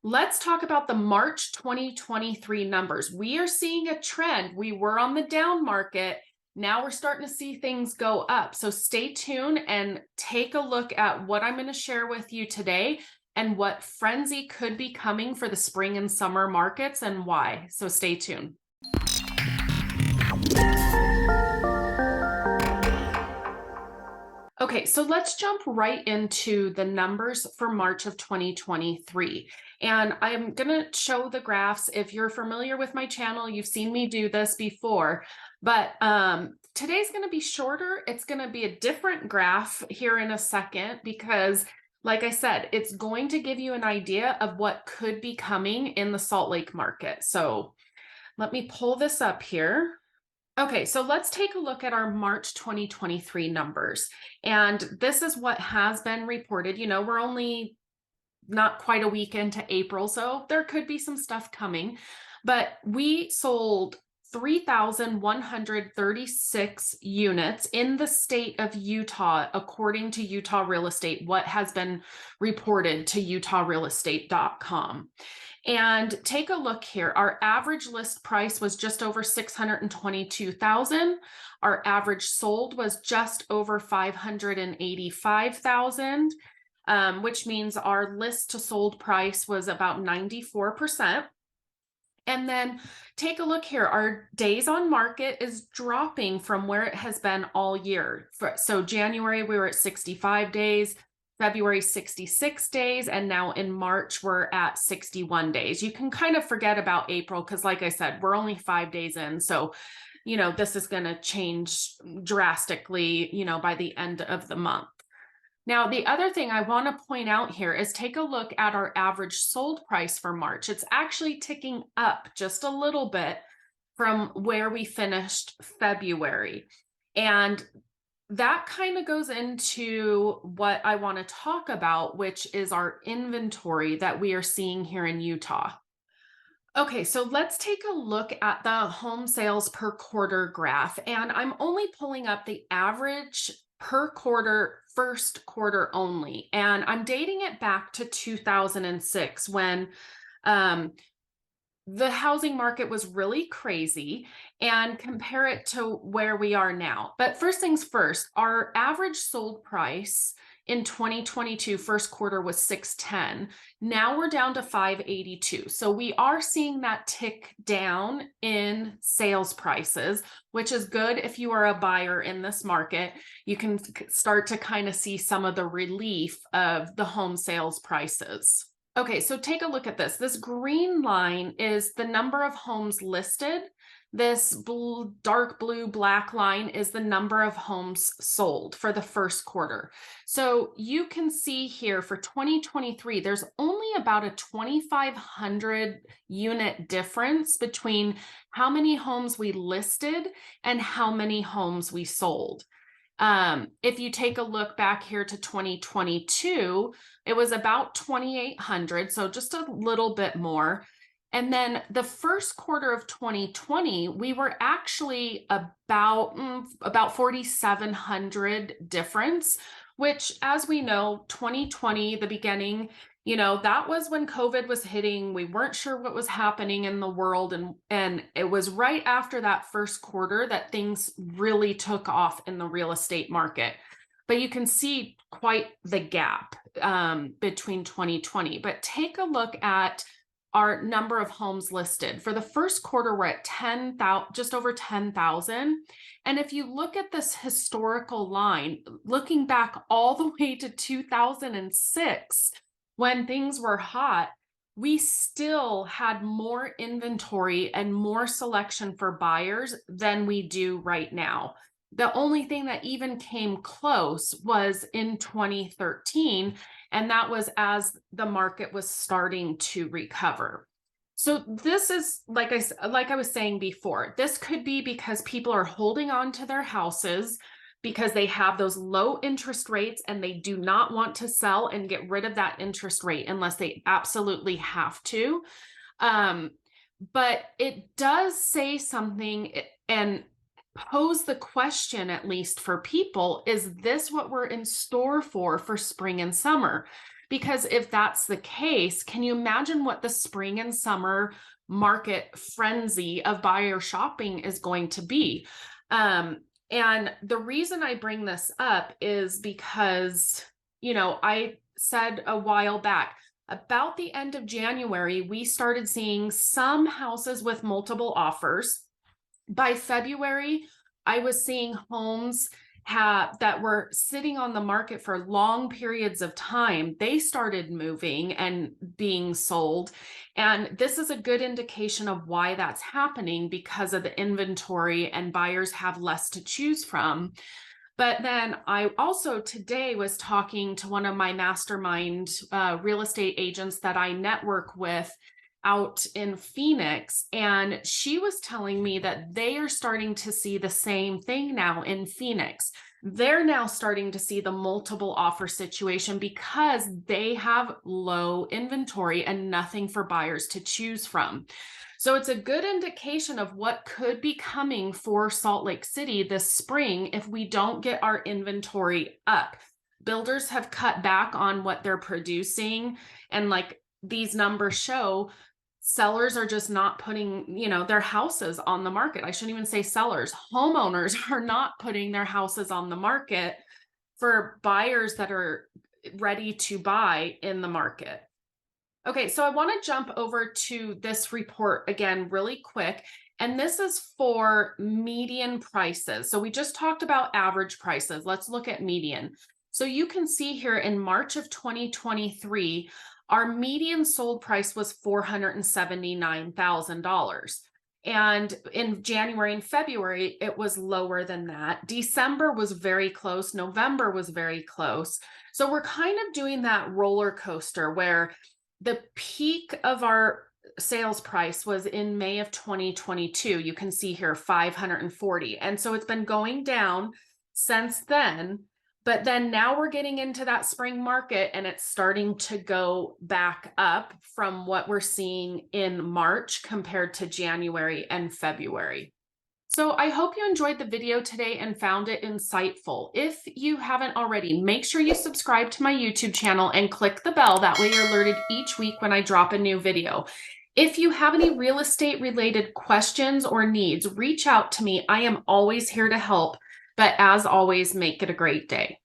Let's talk about the March 2023 numbers. We are seeing a trend. We were on the down market. Now we're starting to see things go up. So stay tuned and take a look at what I'm going to share with you today and what frenzy could be coming for the spring and summer markets and why. So stay tuned. Okay, so let's jump right into the numbers for March of 2023. And I'm going to show the graphs. If you're familiar with my channel, you've seen me do this before, but today's going to be shorter. It's going to be a different graph here in a second because, like I said, it's going to give you an idea of what could be coming in the Salt Lake market. So let me pull this up here. Okay, so let's take a look at our March 2023 numbers. And this is what has been reported. You know, we're only not quite a week into April, so there could be some stuff coming. But we sold 3,136 units in the state of Utah, according to Utah Real Estate, what has been reported to utahrealestate.com. And take a look here. Our average list price was just over 622,000. Our average sold was just over 585,000, which means our list to sold price was about 94%. And then take a look here. Our days on market is dropping from where it has been all year. So January, we were at 65 days. February 66 days, and now in March we're at 61 days. You can kind of forget about April because, like I said, we're only 5 days in. So, you know, this is going to change drastically, you know, by the end of the month. Now, the other thing I want to point out here is take a look at our average sold price for March. It's actually ticking up just a little bit from where we finished February. And that kind of goes into what I want to talk about, which is our inventory that we are seeing here in Utah. Okay, so let's take a look at the home sales per quarter graph. And I'm only pulling up the average per quarter, first quarter only. And I'm dating it back to 2006 when the housing market was really crazy, and compare it to where we are now. But first things first, our average sold price in 2022 first quarter was 610. Now we're down to 582. So we are seeing that tick down in sales prices, which is good if you are a buyer in this market. You can start to kind of see some of the relief of the home sales prices. Okay, so take a look at this. This green line is the number of homes listed. This dark blue black line is the number of homes sold for the first quarter. So you can see here for 2023, there's only about a 2,500 unit difference between how many homes we listed and how many homes we sold. If you take a look back here to 2022, it was about 2,800, so just a little bit more. And then the first quarter of 2020, we were actually about 4,700 difference, which, as we know, 2020, the beginning, you know, that was when COVID was hitting. We weren't sure what was happening in the world. And it was right after that first quarter that things really took off in the real estate market. But you can see quite the gap between 2020. But take a look at our number of homes listed. For the first quarter, we're at 10,000, just over 10,000. And if you look at this historical line, looking back all the way to 2006, when things were hot, we still had more inventory and more selection for buyers than we do right now. The only thing that even came close was in 2013, and that was as the market was starting to recover. So this is, like I was saying before, this could be because people are holding on to their houses because they have those low interest rates and they do not want to sell and get rid of that interest rate unless they absolutely have to. But it does say something and pose the question, at least for people, is this what we're in store for spring and summer? Because if that's the case, can you imagine what the spring and summer market frenzy of buyer shopping is going to be? And the reason I bring this up is because, I said a while back, about the end of January, we started seeing some houses with multiple offers. By February, I was seeing homes that were sitting on the market for long periods of time. They started moving and being sold. And this is a good indication of why that's happening, because of the inventory and buyers have less to choose from. But then I also today was talking to one of my mastermind real estate agents that I network with out in Phoenix. And she was telling me that they are starting to see the same thing now in Phoenix. They're now starting to see the multiple offer situation because they have low inventory and nothing for buyers to choose from. So it's a good indication of what could be coming for Salt Lake City this spring if we don't get our inventory up. Builders have cut back on what they're producing, and like these numbers show, sellers are just not putting, their houses on the market. I shouldn't even say sellers. Homeowners are not putting their houses on the market for buyers that are ready to buy in the market. Okay, so I want to jump over to this report again really quick. And this is for median prices. So we just talked about average prices. Let's look at median. So you can see here in March of 2023, our median sold price was $479,000. And in January and February, it was lower than that. December was very close. November was very close. So we're kind of doing that roller coaster where the peak of our sales price was in May of 2022. You can see here 540. And so it's been going down since then. But then now we're getting into that spring market and it's starting to go back up from what we're seeing in March compared to January and February. So I hope you enjoyed the video today and found it insightful. If you haven't already, make sure you subscribe to my YouTube channel and click the bell. That way you're alerted each week when I drop a new video. If you have any real estate related questions or needs, reach out to me. I am always here to help. But as always, make it a great day.